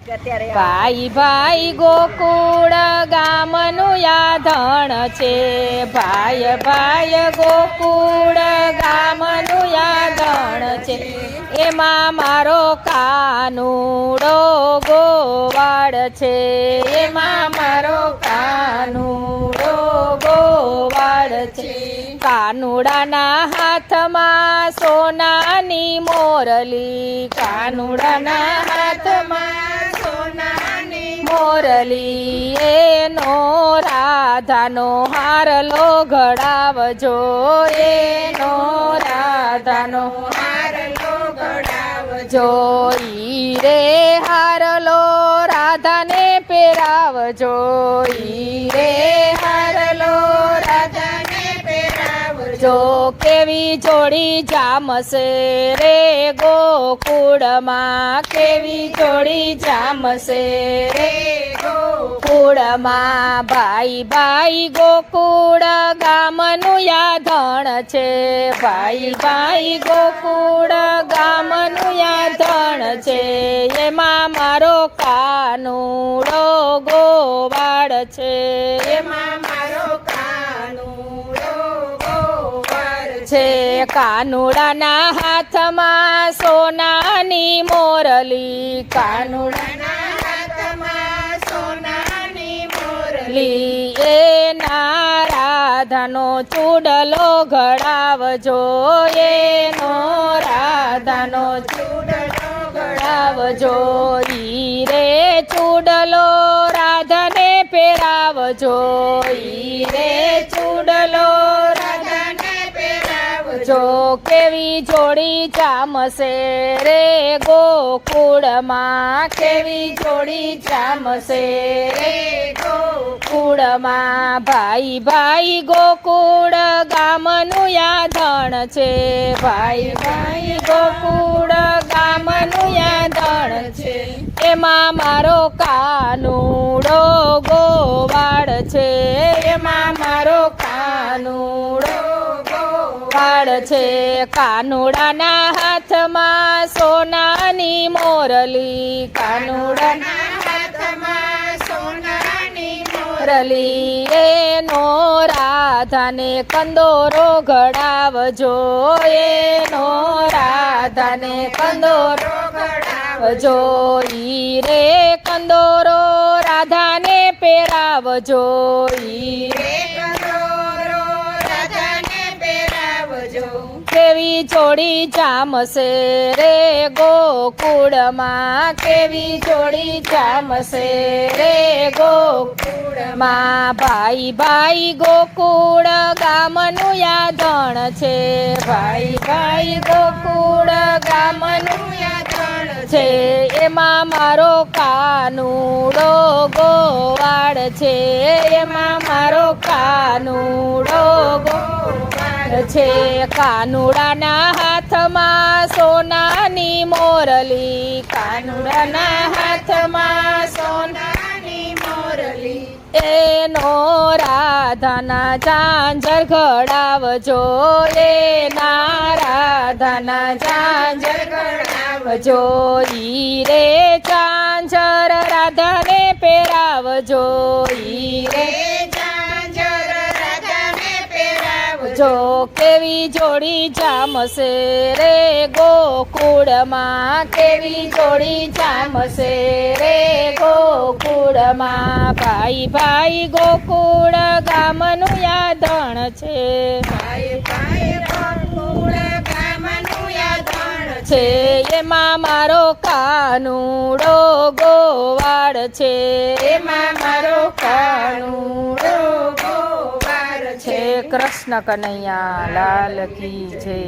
ભાઈ ભાઈ ગોકુળ ગામનું યાધણ છે, ભાઈ ભાઈ ગોકુળ ગામનું યાધણ છે, એમાં મારો કાનુડો ગોવાળ છે, એમાં મારો કાનુડો ગોવાળ છે. કાનુડાના હાથમાં સોનાની મોરલી, કાનુડાના હાથમાં સોનાની મોરલી, એનો રાધાનો હારલો ઘડાવજો, એનો રાધાનો હારલો ઘડાવજો, ઈ રે હારલો રાધાને પહેરાવજો, ઈ રે હારલો રાધાને પહેરાવજો. કેવી જોડી જામશે રે ગોકુળમાં, કેવી જોડી જામશે રે ગોકુળમાં. ભાઈ ભાઈ ગોકુળ ગામનું યાધણ છે, ભાઈ ભાઈ ગોકુળ ગામનું યાધણ છે, એમાં મારો કાનુડો ગોવાળ છે, એમાં મારો કાનુડો ગોવાળ છે. કાનુડાના હાથમાં સોનાની મોરલી, કાનુડાના હાથમાં સોનાની મોરલી, એના રાધાનો ચૂડલો ઘડાવજો, એનો રાધાનો ચૂડલો ઘડાવજો, ઈ રે ચૂડલો રાધાને પહેરાવજો, ઈ રે ચૂડલો રાધાને પહેરાવજો. કેવી જોડી જામશે રે ગોકુળમાં, કેવી જોડી જામશે રે ગોકુળમાં. ભાઈ ભાઈ ગોકુળ ગામનું યાધણ છે, ભાઈ ભાઈ ગોકુળ ગામનું યાધણ છે, એમાં મારો કાનુડો ગોવાળ છે, એમાં મારો કાનુડો ગોવાળ છે. કાનુડાના હાથમાં સોનાની મોરલી, કાનુડાના હાથમાં સોનાની મોરલી, એનો રાધાને કંદોરો ઘડાવજો, એનો રાધાને કંદોરો ઘડાવજો, ઈ રે કંદોરો રાધાને પહેરાવજો, ઈ રે કંદોરો રાધાને પહેરાવજો. કેવી જોડી જામશે રે ગોકુળમાં, કેવી જોડી જામશે રે ગોકુળમાં. ભાઈ ભાઈ ગોકુળ ગામનું યાધણ છે, ભાઈ ભાઈ ગોકુળ ગામનું યાધણ છે, એમાં મારો કાનુડો ગોવાળ છે, એમાં મારો કાનુડો ગોવાળ છે. કાનુડાના હાથમાં સોનાની મોરલી, કાનુડાના હાથમાં સોનાની મોરલી, એનો રાધાના ઝાંઝર ઘડાવજો, એના રાધાના ઝાંઝર ઘડાવજો, ઈ રે ઝાંઝર રાધાને પહેરાવજો, ઈ રે ઝાંઝર રાધાને પહેરાવજો. કેવી જોડી જામશે રે ગોકુળમાં, કેવી જોડી જામશે રે ગોકુળમાં. ભાઈ ભાઈ ગોકુળ ગામનું યાધણ છે, ભાઈ ભાઈ ગોકુળ ગામનું યાધણ છે, એમાં મારો કાનુડો ગોવાળ છે, એમાં મારો કાનુડો ગોવાળ છે. કૃષ્ણ કનૈયા લાલ કી જય.